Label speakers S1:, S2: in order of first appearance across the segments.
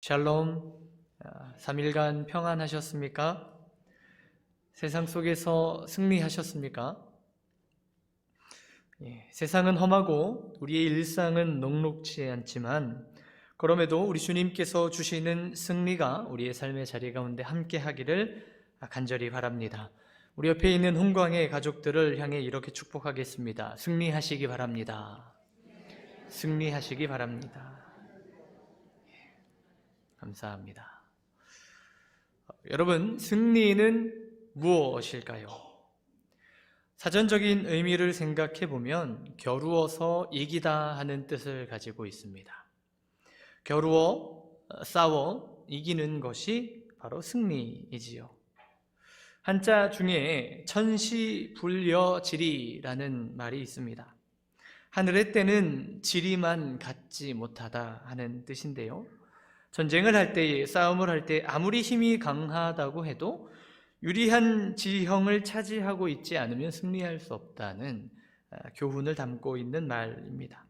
S1: 샬롬, 3일간 평안하셨습니까? 세상 속에서 승리하셨습니까? 세상은 험하고 우리의 일상은 녹록지 않지만 그럼에도 우리 주님께서 주시는 승리가 우리의 삶의 자리 가운데 함께 하기를 간절히 바랍니다. 우리 옆에 있는 홍광의 가족들을 향해 이렇게 축복하겠습니다. 승리하시기 바랍니다. 승리하시기 바랍니다. 감사합니다. 여러분, 승리는 무엇일까요? 사전적인 의미를 생각해 보면 겨루어서 이기다 하는 뜻을 가지고 있습니다. 겨루어, 싸워 이기는 것이 바로 승리이지요. 한자 중에 천시불여지리라는 말이 있습니다. 하늘의 때는 지리만 갖지 못하다 하는 뜻인데요. 전쟁을 할 때, 싸움을 할 때 아무리 힘이 강하다고 해도 유리한 지형을 차지하고 있지 않으면 승리할 수 없다는 교훈을 담고 있는 말입니다.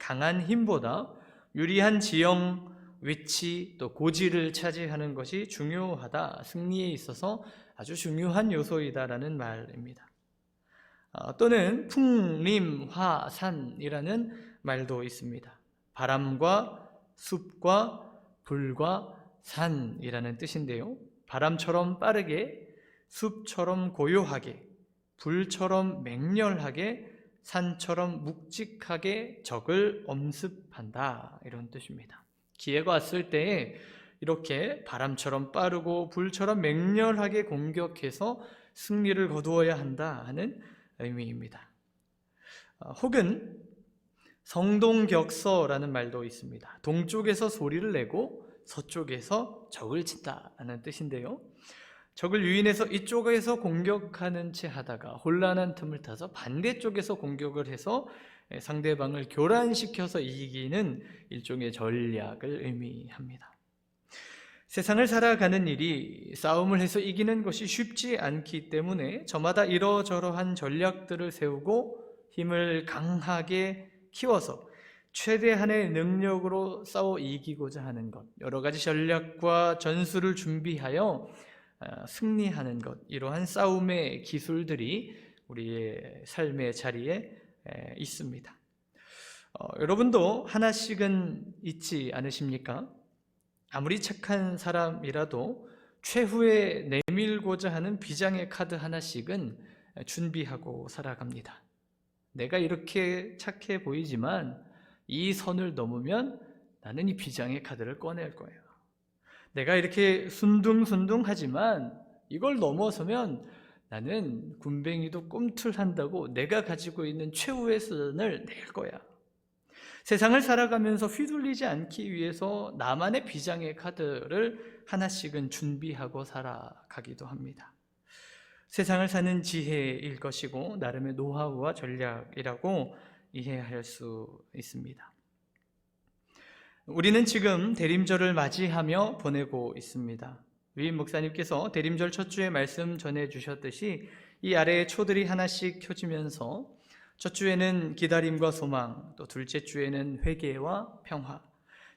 S1: 강한 힘보다 유리한 지형, 위치, 또 고지를 차지하는 것이 중요하다, 승리에 있어서 아주 중요한 요소이다라는 말입니다. 또는 풍림화산이라는 말도 있습니다. 바람과 숲과 불과 산이라는 뜻인데요. 바람처럼 빠르게, 숲처럼 고요하게, 불처럼 맹렬하게, 산처럼 묵직하게 적을 엄습한다, 이런 뜻입니다. 기회가 왔을 때 이렇게 바람처럼 빠르고 불처럼 맹렬하게 공격해서 승리를 거두어야 한다 하는 의미입니다. 혹은 성동격서라는 말도 있습니다. 동쪽에서 소리를 내고 서쪽에서 적을 친다는 뜻인데요. 적을 유인해서 이쪽에서 공격하는 채 하다가 혼란한 틈을 타서 반대쪽에서 공격을 해서 상대방을 교란시켜서 이기는 일종의 전략을 의미합니다. 세상을 살아가는 일이 싸움을 해서 이기는 것이 쉽지 않기 때문에 저마다 이러저러한 전략들을 세우고 힘을 강하게 키워서 최대한의 능력으로 싸워 이기고자 하는 것, 여러 가지 전략과 전술을 준비하여 승리하는 것, 이러한 싸움의 기술들이 우리의 삶의 자리에 있습니다. 여러분도 하나씩은 있지 않으십니까? 아무리 착한 사람이라도 최후에 내밀고자 하는 비장의 카드 하나씩은 준비하고 살아갑니다. 내가 이렇게 착해 보이지만 이 선을 넘으면 나는 이 비장의 카드를 꺼낼 거예요. 내가 이렇게 순둥순둥하지만 이걸 넘어서면 나는 군뱅이도 꿈틀한다고 내가 가지고 있는 최후의 선을 낼 거야. 세상을 살아가면서 휘둘리지 않기 위해서 나만의 비장의 카드를 하나씩은 준비하고 살아가기도 합니다. 세상을 사는 지혜일 것이고 나름의 노하우와 전략이라고 이해할 수 있습니다. 우리는 지금 대림절을 맞이하며 보내고 있습니다. 위임 목사님께서 대림절 첫 주에 말씀 전해주셨듯이 이 아래에 초들이 하나씩 켜지면서 첫 주에는 기다림과 소망, 또 둘째 주에는 회개와 평화,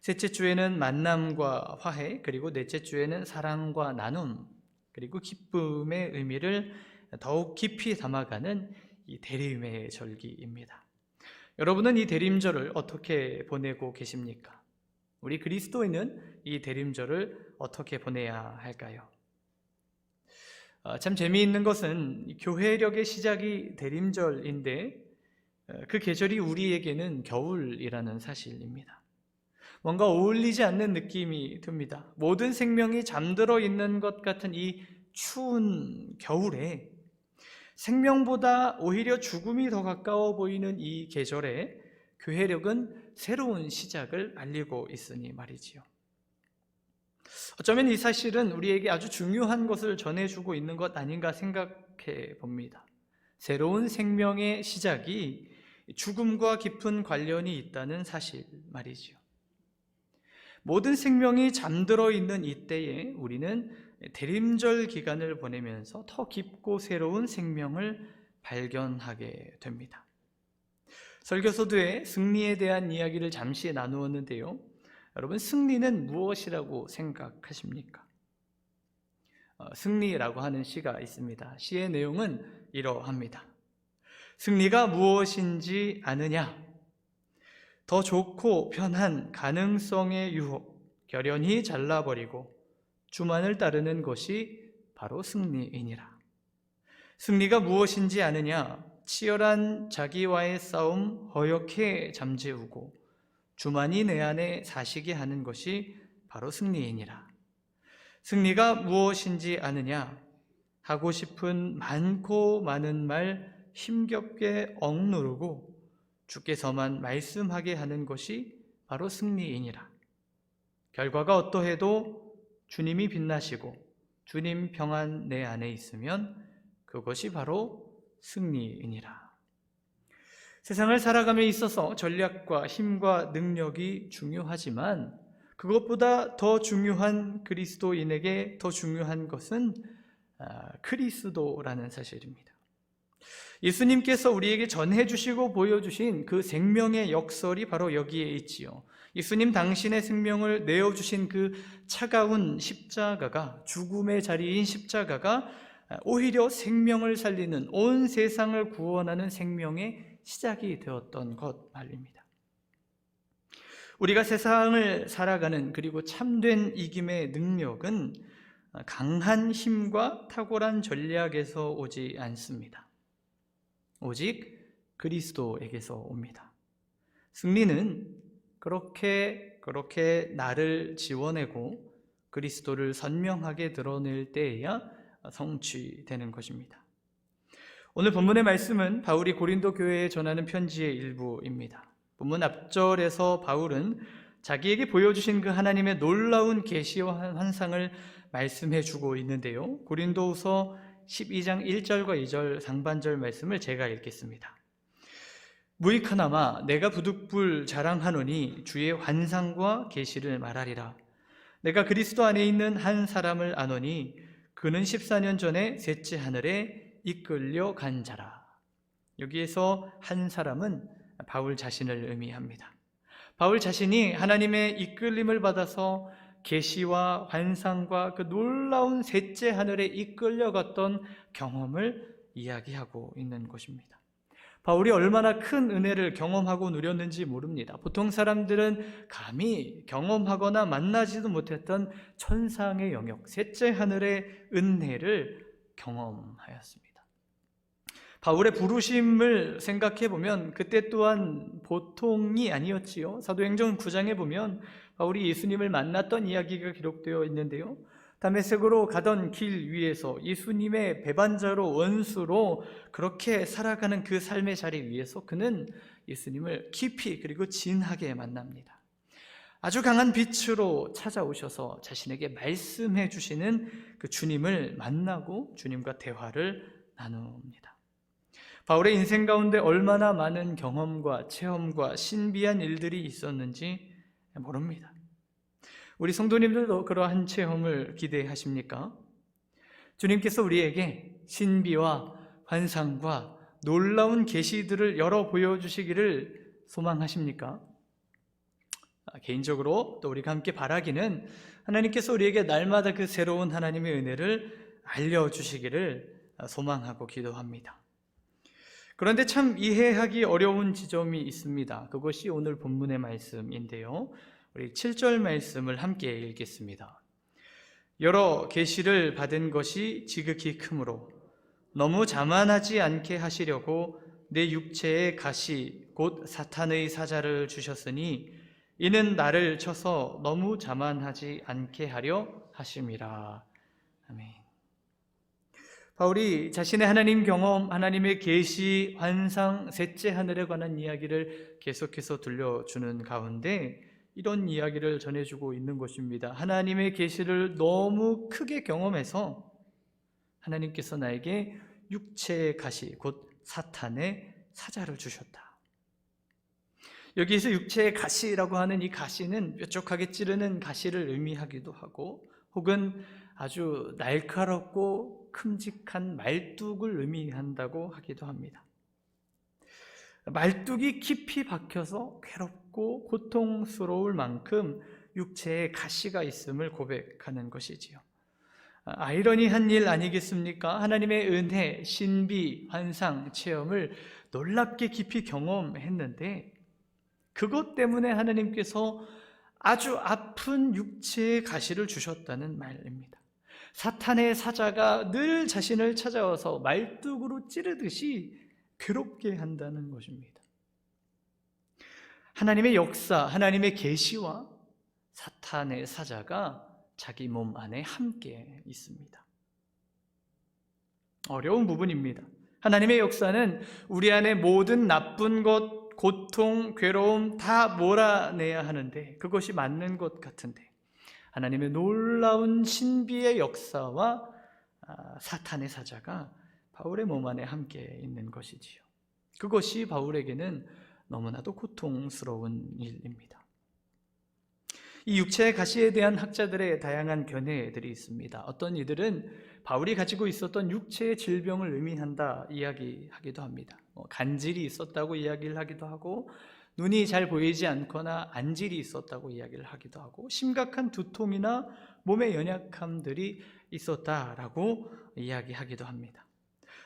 S1: 셋째 주에는 만남과 화해, 그리고 넷째 주에는 사랑과 나눔, 그리고 기쁨의 의미를 더욱 깊이 담아가는 이 대림의 절기입니다. 여러분은 이 대림절을 어떻게 보내고 계십니까? 우리 그리스도인은 이 대림절을 어떻게 보내야 할까요? 참 재미있는 것은 교회력의 시작이 대림절인데 그 계절이 우리에게는 겨울이라는 사실입니다. 뭔가 어울리지 않는 느낌이 듭니다. 모든 생명이 잠들어 있는 것 같은 이 추운 겨울에 생명보다 오히려 죽음이 더 가까워 보이는 이 계절에 교회력은 새로운 시작을 알리고 있으니 말이지요. 어쩌면 이 사실은 우리에게 아주 중요한 것을 전해주고 있는 것 아닌가 생각해 봅니다. 새로운 생명의 시작이 죽음과 깊은 관련이 있다는 사실 말이지요. 모든 생명이 잠들어 있는 이때에 우리는 대림절 기간을 보내면서 더 깊고 새로운 생명을 발견하게 됩니다. 설교서두에 승리에 대한 이야기를 잠시 나누었는데요. 여러분, 승리는 무엇이라고 생각하십니까? 승리라고 하는 시가 있습니다. 시의 내용은 이러합니다. 승리가 무엇인지 아느냐? 더 좋고 편한 가능성의 유혹, 결연히 잘라버리고 주만을 따르는 것이 바로 승리이니라. 승리가 무엇인지 아느냐? 치열한 자기와의 싸움 허옇게 잠재우고 주만이 내 안에 사시게 하는 것이 바로 승리이니라. 승리가 무엇인지 아느냐? 하고 싶은 많고 많은 말 힘겹게 억누르고 주께서만 말씀하게 하는 것이 바로 승리이니라. 결과가 어떠해도 주님이 빛나시고 주님 평안 내 안에 있으면 그것이 바로 승리이니라. 세상을 살아감에 있어서 전략과 힘과 능력이 중요하지만 그것보다 더 중요한, 그리스도인에게 더 중요한 것은 그리스도라는 사실입니다. 예수님께서 우리에게 전해주시고 보여주신 그 생명의 역설이 바로 여기에 있지요. 예수님 당신의 생명을 내어주신 그 차가운 십자가가, 죽음의 자리인 십자가가 오히려 생명을 살리는, 온 세상을 구원하는 생명의 시작이 되었던 것 말입니다. 우리가 세상을 살아가는, 그리고 참된 이김의 능력은 강한 힘과 탁월한 전략에서 오지 않습니다. 오직 그리스도에게서 옵니다. 승리는 그렇게 나를 지워내고 그리스도를 선명하게 드러낼 때에야 성취되는 것입니다. 오늘 본문의 말씀은 바울이 고린도 교회에 전하는 편지의 일부입니다. 본문 앞절에서 바울은 자기에게 보여주신 그 하나님의 놀라운 계시와 환상을 말씀해 주고 있는데요. 고린도후서 12장 1절과 2절 상반절 말씀을 제가 읽겠습니다. 무익하나마 내가 부득불 자랑하노니 주의 환상과 계시를 말하리라. 내가 그리스도 안에 있는 한 사람을 아노니 그는 14년 전에 셋째 하늘에 이끌려 간 자라. 여기에서 한 사람은 바울 자신을 의미합니다. 바울 자신이 하나님의 이끌림을 받아서 계시와 환상과 그 놀라운 셋째 하늘에 이끌려갔던 경험을 이야기하고 있는 것입니다. 바울이 얼마나 큰 은혜를 경험하고 누렸는지 모릅니다. 보통 사람들은 감히 경험하거나 만나지도 못했던 천상의 영역, 셋째 하늘의 은혜를 경험하였습니다. 바울의 부르심을 생각해 보면 그때 또한 보통이 아니었지요. 사도행전 9장에 보면 바울이 예수님을 만났던 이야기가 기록되어 있는데요. 다메섹으로 가던 길 위에서 예수님의 배반자로, 원수로 그렇게 살아가는 그 삶의 자리 위에서 그는 예수님을 깊이 그리고 진하게 만납니다. 아주 강한 빛으로 찾아오셔서 자신에게 말씀해 주시는 그 주님을 만나고 주님과 대화를 나눕니다. 바울의 인생 가운데 얼마나 많은 경험과 체험과 신비한 일들이 있었는지 모릅니다. 우리 성도님들도 그러한 체험을 기대하십니까? 주님께서 우리에게 신비와 환상과 놀라운 계시들을 열어 보여주시기를 소망하십니까? 개인적으로 또 우리가 함께 바라기는 하나님께서 우리에게 날마다 그 새로운 하나님의 은혜를 알려주시기를 소망하고 기도합니다. 그런데 참 이해하기 어려운 지점이 있습니다. 그것이 오늘 본문의 말씀인데요. 우리 7절 말씀을 함께 읽겠습니다. 여러 계시를 받은 것이 지극히 크므로 너무 자만하지 않게 하시려고 내 육체의 가시 곧 사탄의 사자를 주셨으니 이는 나를 쳐서 너무 자만하지 않게 하려 하심이라. 아멘. 바울이 자신의 하나님 경험, 하나님의 계시, 환상, 셋째 하늘에 관한 이야기를 계속해서 들려주는 가운데 이런 이야기를 전해주고 있는 것입니다. 하나님의 계시를 너무 크게 경험해서 하나님께서 나에게 육체의 가시, 곧 사탄의 사자를 주셨다. 여기에서 육체의 가시라고 하는 이 가시는 뾰족하게 찌르는 가시를 의미하기도 하고 혹은 아주 날카롭고 큼직한 말뚝을 의미한다고 하기도 합니다. 말뚝이 깊이 박혀서 괴롭고 고통스러울 만큼 육체에 가시가 있음을 고백하는 것이지요. 아이러니한 일 아니겠습니까? 하나님의 은혜, 신비, 환상, 체험을 놀랍게 깊이 경험했는데 그것 때문에 하나님께서 아주 아픈 육체의 가시를 주셨다는 말입니다. 사탄의 사자가 늘 자신을 찾아와서 말뚝으로 찌르듯이 괴롭게 한다는 것입니다. 하나님의 역사, 하나님의 계시와 사탄의 사자가 자기 몸 안에 함께 있습니다. 어려운 부분입니다. 하나님의 역사는 우리 안에 모든 나쁜 것, 고통, 괴로움 다 몰아내야 하는데 그것이 맞는 것 같은데 하나님의 놀라운 신비의 역사와 사탄의 사자가 바울의 몸 안에 함께 있는 것이지요. 그것이 바울에게는 너무나도 고통스러운 일입니다. 이 육체의 가시에 대한 학자들의 다양한 견해들이 있습니다. 어떤 이들은 바울이 가지고 있었던 육체의 질병을 의미한다 이야기하기도 합니다. 간질이 있었다고 이야기를 하기도 하고 눈이 잘 보이지 않거나 안질이 있었다고 이야기를 하기도 하고 심각한 두통이나 몸의 연약함들이 있었다라고 이야기하기도 합니다.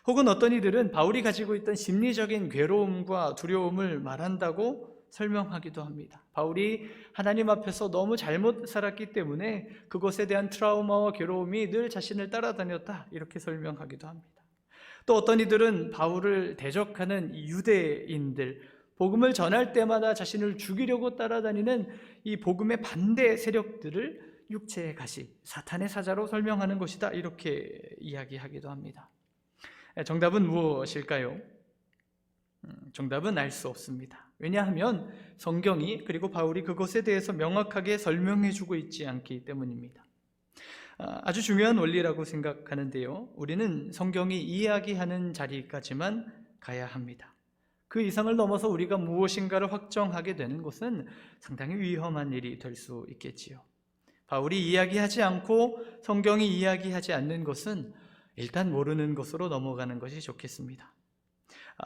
S1: 혹은 어떤 이들은 바울이 가지고 있던 심리적인 괴로움과 두려움을 말한다고 설명하기도 합니다. 바울이 하나님 앞에서 너무 잘못 살았기 때문에 그것에 대한 트라우마와 괴로움이 늘 자신을 따라다녔다 이렇게 설명하기도 합니다. 또 어떤 이들은 바울을 대적하는 유대인들, 복음을 전할 때마다 자신을 죽이려고 따라다니는 이 복음의 반대 세력들을 육체의 가시, 사탄의 사자로 설명하는 것이다 이렇게 이야기하기도 합니다. 정답은 무엇일까요? 정답은 알 수 없습니다. 왜냐하면 성경이 그리고 바울이 그것에 대해서 명확하게 설명해주고 있지 않기 때문입니다. 아주 중요한 원리라고 생각하는데요. 우리는 성경이 이야기하는 자리까지만 가야 합니다. 그 이상을 넘어서 우리가 무엇인가를 확정하게 되는 것은 상당히 위험한 일이 될 수 있겠지요. 바울이 이야기하지 않고 성경이 이야기하지 않는 것은 일단 모르는 것으로 넘어가는 것이 좋겠습니다.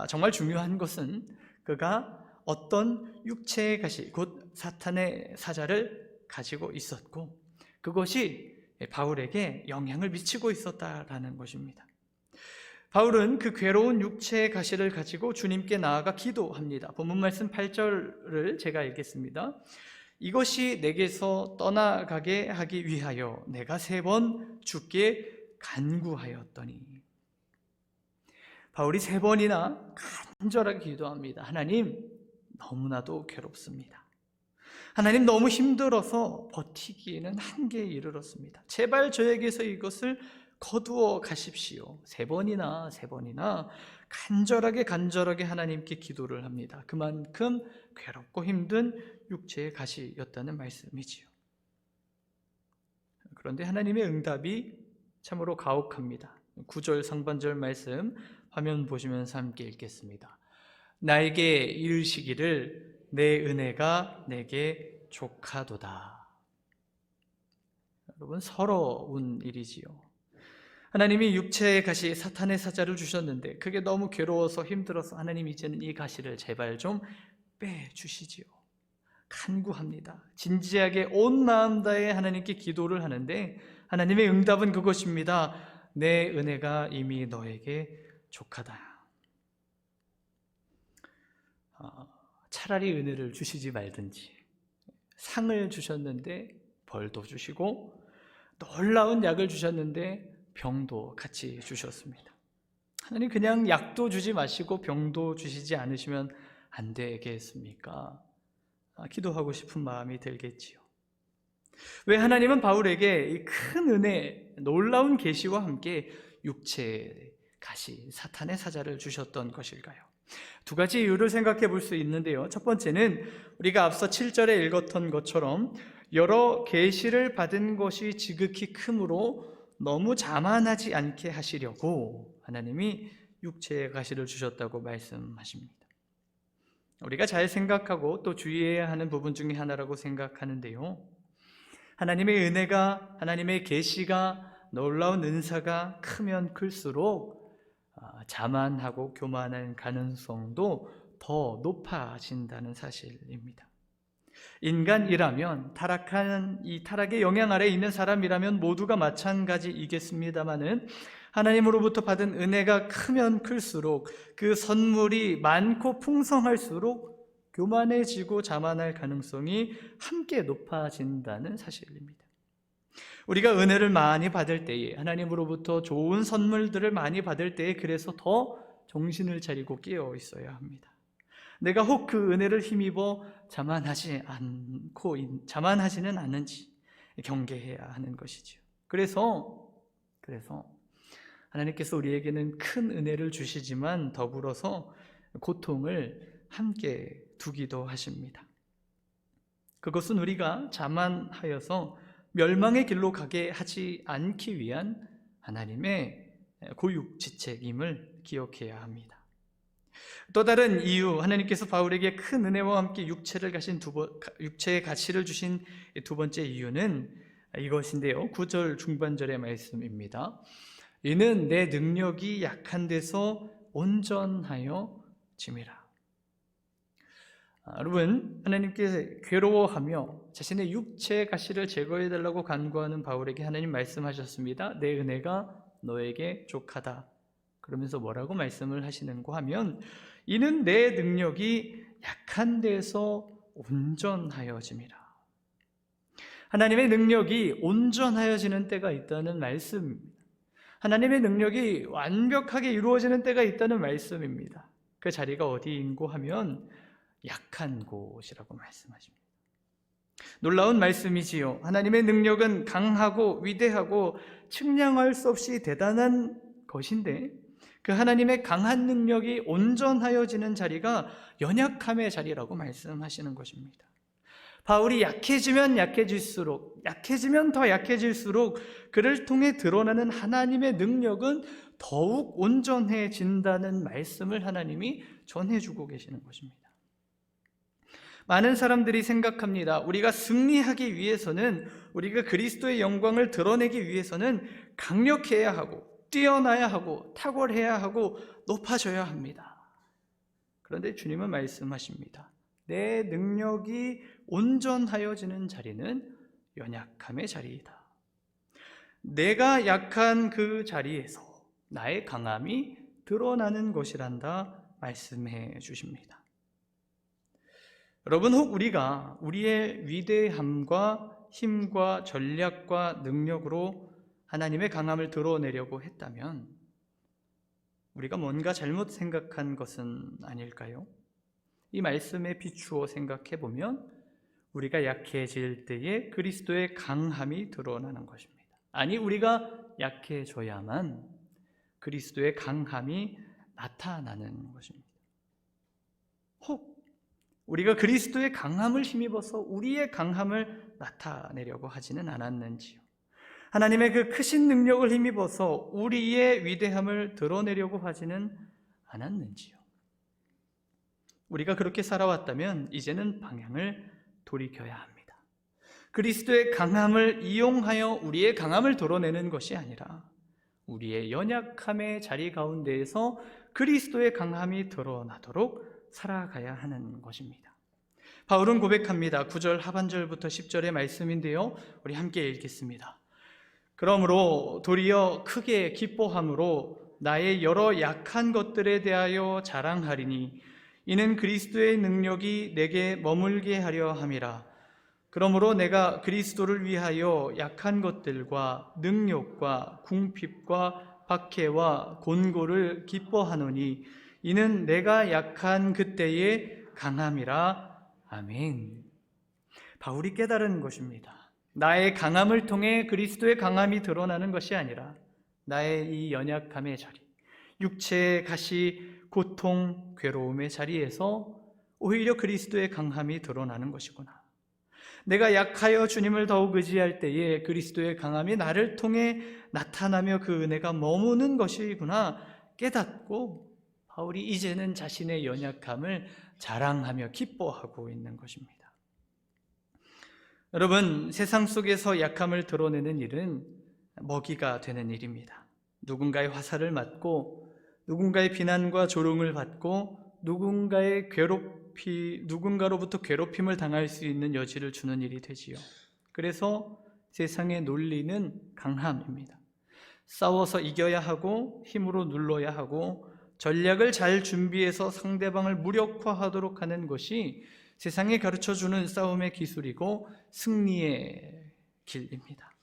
S1: 정말 중요한 것은 그가 어떤 육체의 가시, 곧 사탄의 사자를 가지고 있었고 그것이 바울에게 영향을 미치고 있었다라는 것입니다. 바울은 그 괴로운 육체의 가시를 가지고 주님께 나아가 기도합니다. 본문 말씀 8절을 제가 읽겠습니다. 이것이 내게서 떠나가게 하기 위하여 내가 3번 주께 간구하였더니. 바울이 3번이나 간절하게 기도합니다. 하나님, 너무나도 괴롭습니다. 하나님, 너무 힘들어서 버티기에는 한계에 이르렀습니다. 제발 저에게서 이것을 거두어 가십시오. 3번이나 간절하게 하나님께 기도를 합니다. 그만큼 괴롭고 힘든 육체의 가시였다는 말씀이지요. 그런데 하나님의 응답이 참으로 가혹합니다. 9절 상반절 말씀 화면 보시면서 함께 읽겠습니다. 나에게 이르시기를 내 은혜가 내게 족하도다. 여러분, 서러운 일이지요. 하나님이 육체의 가시 사탄의 사자를 주셨는데 그게 너무 괴로워서 힘들어서 하나님 이제는 이 가시를 제발 좀 빼주시지요. 간구합니다. 진지하게 온 마음 다해 하나님께 기도를 하는데 하나님의 응답은 그것입니다. 내 은혜가 이미 너에게 족하다. 차라리 은혜를 주시지 말든지 상을 주셨는데 벌도 주시고 놀라운 약을 주셨는데 병도 같이 주셨습니다. 하나님 그냥 약도 주지 마시고 병도 주시지 않으시면 안 되겠습니까? 기도하고 싶은 마음이 들겠지요. 왜 하나님은 바울에게 이 큰 은혜, 놀라운 계시와 함께 육체의 가시, 사탄의 사자를 주셨던 것일까요? 2가지 이유를 생각해 볼 수 있는데요. 첫 번째는 우리가 앞서 7절에 읽었던 것처럼 여러 계시를 받은 것이 지극히 크므로 너무 자만하지 않게 하시려고 하나님이 육체의 가시를 주셨다고 말씀하십니다. 우리가 잘 생각하고 또 주의해야 하는 부분 중에 하나라고 생각하는데요. 하나님의 은혜가, 하나님의 계시가, 놀라운 은사가 크면 클수록 자만하고 교만한 가능성도 더 높아진다는 사실입니다. 인간이라면, 타락한 이 타락의 영향 아래 있는 사람이라면 모두가 마찬가지이겠습니다마는 하나님으로부터 받은 은혜가 크면 클수록, 그 선물이 많고 풍성할수록 교만해지고 자만할 가능성이 함께 높아진다는 사실입니다. 우리가 은혜를 많이 받을 때에, 하나님으로부터 좋은 선물들을 많이 받을 때에, 그래서 더 정신을 차리고 깨어 있어야 합니다. 내가 혹 그 은혜를 힘입어 자만하지는 않는지 경계해야 하는 것이지요. 그래서 하나님께서 우리에게는 큰 은혜를 주시지만 더불어서 고통을 함께 두기도 하십니다. 그것은 우리가 자만하여서 멸망의 길로 가게 하지 않기 위한 하나님의 고육지책임을 기억해야 합니다. 또 다른 이유, 하나님께서 바울에게 큰 은혜와 함께 육체의 가치를 주신 두 번째 이유는 이것인데요, 9절 중반절의 말씀입니다. 이는 내 능력이 약한 데서 온전하여 짐이라. 여러분, 하나님께 괴로워하며 자신의 육체의 가시를 제거해달라고 간구하는 바울에게 하나님 말씀하셨습니다. 내 은혜가 너에게 족하다. 그러면서 뭐라고 말씀을 하시는고 하면, 이는 내 능력이 약한 데서 온전하여짐이라. 하나님의 능력이 온전하여지는 때가 있다는 말씀입니다. 하나님의 능력이 완벽하게 이루어지는 때가 있다는 말씀입니다. 그 자리가 어디인고 하면 약한 곳이라고 말씀하십니다. 놀라운 말씀이지요. 하나님의 능력은 강하고 위대하고 측량할 수 없이 대단한 것인데, 그 하나님의 강한 능력이 온전하여지는 자리가 연약함의 자리라고 말씀하시는 것입니다. 바울이 약해지면 더 약해질수록 그를 통해 드러나는 하나님의 능력은 더욱 온전해진다는 말씀을 하나님이 전해주고 계시는 것입니다. 많은 사람들이 생각합니다. 우리가 승리하기 위해서는, 우리가 그리스도의 영광을 드러내기 위해서는 강력해야 하고, 뛰어나야 하고, 탁월해야 하고, 높아져야 합니다. 그런데 주님은 말씀하십니다. 내 능력이 온전하여지는 자리는 연약함의 자리이다. 내가 약한 그 자리에서 나의 강함이 드러나는 것이란다 말씀해 주십니다. 여러분, 혹 우리가 우리의 위대함과 힘과 전략과 능력으로 하나님의 강함을 드러내려고 했다면 우리가 뭔가 잘못 생각한 것은 아닐까요? 이 말씀에 비추어 생각해 보면 우리가 약해질 때에 그리스도의 강함이 드러나는 것입니다. 아니, 우리가 약해져야만 그리스도의 강함이 나타나는 것입니다. 혹 우리가 그리스도의 강함을 힘입어서 우리의 강함을 나타내려고 하지는 않았는지요? 하나님의 그 크신 능력을 힘입어서 우리의 위대함을 드러내려고 하지는 않았는지요? 우리가 그렇게 살아왔다면 이제는 방향을 돌이켜야 합니다. 그리스도의 강함을 이용하여 우리의 강함을 드러내는 것이 아니라 우리의 연약함의 자리 가운데에서 그리스도의 강함이 드러나도록 살아가야 하는 것입니다. 바울은 고백합니다. 9절 하반절부터 10절의 말씀인데요, 우리 함께 읽겠습니다. 그러므로 도리어 크게 기뻐함으로 나의 여러 약한 것들에 대하여 자랑하리니 이는 그리스도의 능력이 내게 머물게 하려 함이라. 그러므로 내가 그리스도를 위하여 약한 것들과 능욕과 궁핍과 박해와 곤고를 기뻐하노니 이는 내가 약한 그때의 강함이라. 아멘. 바울이 깨달은 것입니다. 나의 강함을 통해 그리스도의 강함이 드러나는 것이 아니라 나의 이 연약함의 자리, 육체의 가시, 고통, 괴로움의 자리에서 오히려 그리스도의 강함이 드러나는 것이구나. 내가 약하여 주님을 더욱 의지할 때에 그리스도의 강함이 나를 통해 나타나며 그 은혜가 머무는 것이구나 깨닫고 바울이 이제는 자신의 연약함을 자랑하며 기뻐하고 있는 것입니다. 여러분, 세상 속에서 약함을 드러내는 일은 먹이가 되는 일입니다. 누군가의 화살을 맞고 누군가의 비난과 조롱을 받고 누군가의 누군가로부터 괴롭힘을 당할 수 있는 여지를 주는 일이 되지요. 그래서 세상의 논리는 강함입니다. 싸워서 이겨야 하고 힘으로 눌러야 하고 전략을 잘 준비해서 상대방을 무력화하도록 하는 것이 세상이 가르쳐주는 싸움의 기술이고 승리의 길입니다.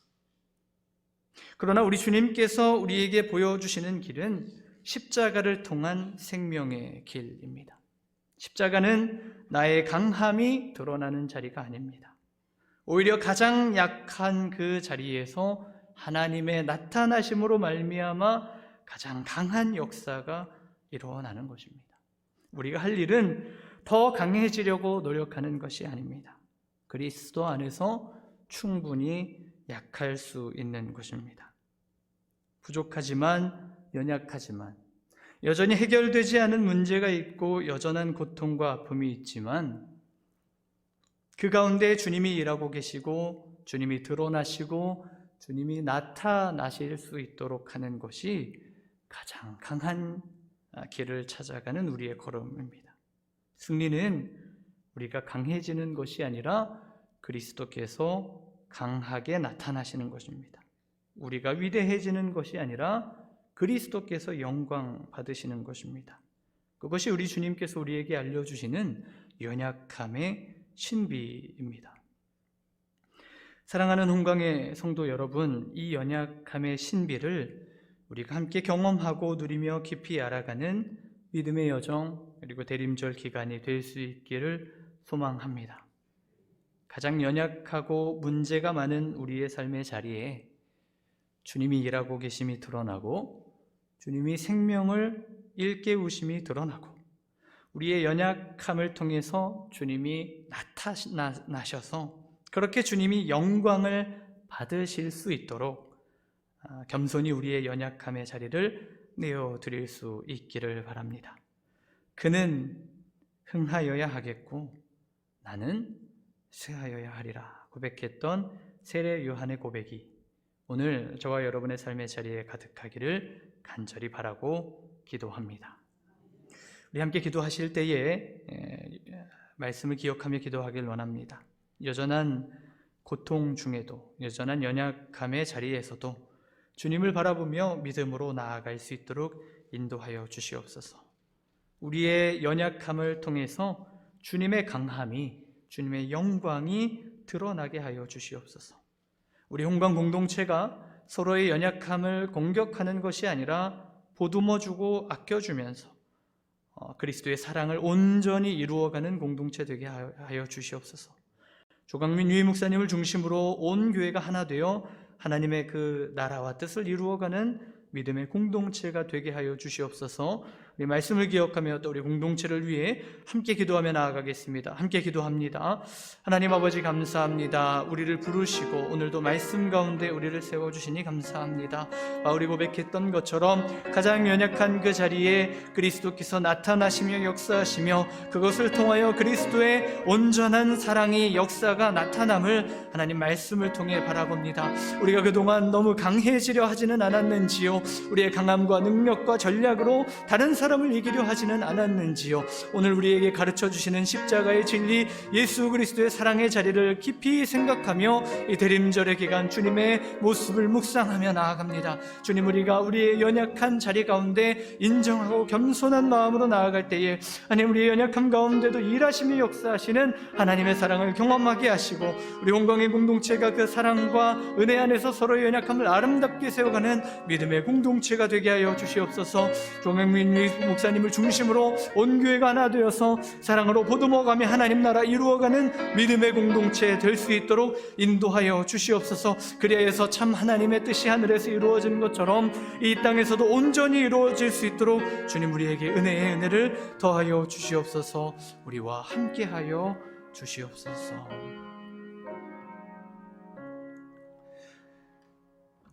S1: 그러나 우리 주님께서 우리에게 보여주시는 길은 십자가를 통한 생명의 길입니다. 십자가는 나의 강함이 드러나는 자리가 아닙니다. 오히려 가장 약한 그 자리에서 하나님의 나타나심으로 말미암아 가장 강한 역사가 일어나는 것입니다. 우리가 할 일은 더 강해지려고 노력하는 것이 아닙니다. 그리스도 안에서 충분히 약할 수 있는 것입니다. 부족하지만 연약하지만 여전히 해결되지 않은 문제가 있고 여전한 고통과 아픔이 있지만 그 가운데 주님이 일하고 계시고 주님이 드러나시고 주님이 나타나실 수 있도록 하는 것이 가장 강한 길을 찾아가는 우리의 걸음입니다. 승리는 우리가 강해지는 것이 아니라 그리스도께서 강하게 나타나시는 것입니다. 우리가 위대해지는 것이 아니라 그리스도께서 영광 받으시는 것입니다. 그것이 우리 주님께서 우리에게 알려주시는 연약함의 신비입니다. 사랑하는 홍강의 성도 여러분, 이 연약함의 신비를 우리가 함께 경험하고 누리며 깊이 알아가는 믿음의 여정 그리고 대림절 기간이 될 수 있기를 소망합니다. 가장 연약하고 문제가 많은 우리의 삶의 자리에 주님이 일하고 계심이 드러나고 주님이 생명을 일깨우심이 드러나고 우리의 연약함을 통해서 주님이 나타나셔서 그렇게 주님이 영광을 받으실 수 있도록 겸손히 우리의 연약함의 자리를 내어드릴 수 있기를 바랍니다. 그는 흥하여야 하겠고 나는 쇠하여야 하리라 고백했던 세례 요한의 고백이 오늘 저와 여러분의 삶의 자리에 가득하기를 간절히 바라고 기도합니다. 우리 함께 기도하실 때에 말씀을 기억하며 기도하길 원합니다. 여전한 고통 중에도 여전한 연약함의 자리에서도 주님을 바라보며 믿음으로 나아갈 수 있도록 인도하여 주시옵소서. 우리의 연약함을 통해서 주님의 강함이 주님의 영광이 드러나게 하여 주시옵소서. 우리 홍강 공동체가 서로의 연약함을 공격하는 것이 아니라 보듬어주고 아껴주면서 그리스도의 사랑을 온전히 이루어가는 공동체 되게 하여 주시옵소서. 조강민 유희 목사님을 중심으로 온 교회가 하나 되어 하나님의 그 나라와 뜻을 이루어가는 믿음의 공동체가 되게 하여 주시옵소서. 우리 말씀을 기억하며 또 우리 공동체를 위해 함께 기도하며 나아가겠습니다. 함께 기도합니다. 하나님 아버지 감사합니다. 우리를 부르시고 오늘도 말씀 가운데 우리를 세워주시니 감사합니다. 바울이 고백했던 것처럼 가장 연약한 그 자리에 그리스도께서 나타나시며 역사하시며 그것을 통하여 그리스도의 온전한 사랑의 역사가 나타남을 하나님 말씀을 통해 바라봅니다. 우리가 그동안 너무 강해지려 하지는 않았는지요? 우리의 강함과 능력과 전략으로 다른 사람을 이기려 하지는 않았는지요? 오늘 우리에게 가르쳐 주시는 십자가의 진리 예수 그리스도의 사랑의 자리를 깊이 생각하며 이 대림절의 기간 주님의 모습을 묵상하며 나아갑니다. 주님, 우리가 우리의 연약한 자리 가운데 인정하고 겸손한 마음으로 나아갈 때에 하나님 우리의 연약함 가운데도 일하시며 역사하시는 하나님의 사랑을 경험하게 하시고 우리 홍강의 공동체가 그 사랑과 은혜 안에서 서로의 연약함을 아름답게 세워가는 믿음의 공동체가 되게 하여 주시옵소서. 조명민 목사님을 중심으로 온 교회가 하나 되어서 사랑으로 보듬어가며 하나님 나라 이루어가는 믿음의 공동체 될 수 있도록 인도하여 주시옵소서. 그리하여서 참 하나님의 뜻이 하늘에서 이루어진 것처럼 이 땅에서도 온전히 이루어질 수 있도록 주님 우리에게 은혜의 은혜를 더하여 주시옵소서. 우리와 함께하여 주시옵소서.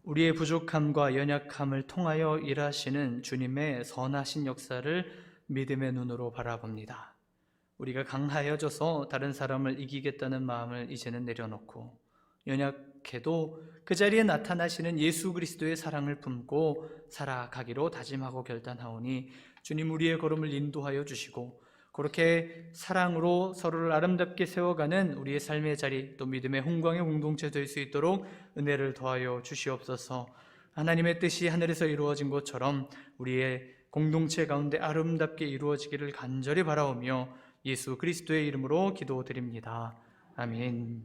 S1: 우리의 부족함과 연약함을 통하여 일하시는 주님의 선하신 역사를 믿음의 눈으로 바라봅니다. 우리가 강하여져서 다른 사람을 이기겠다는 마음을 이제는 내려놓고 연약해도 그 자리에 나타나시는 예수 그리스도의 사랑을 품고 살아가기로 다짐하고 결단하오니 주님 우리의 걸음을 인도하여 주시고 그렇게 사랑으로 서로를 아름답게 세워가는 우리의 삶의 자리, 또 믿음의 홍광의 공동체 될 수 있도록 은혜를 더하여 주시옵소서. 하나님의 뜻이 하늘에서 이루어진 것처럼 우리의 공동체 가운데 아름답게 이루어지기를 간절히 바라오며 예수 그리스도의 이름으로 기도드립니다. 아멘.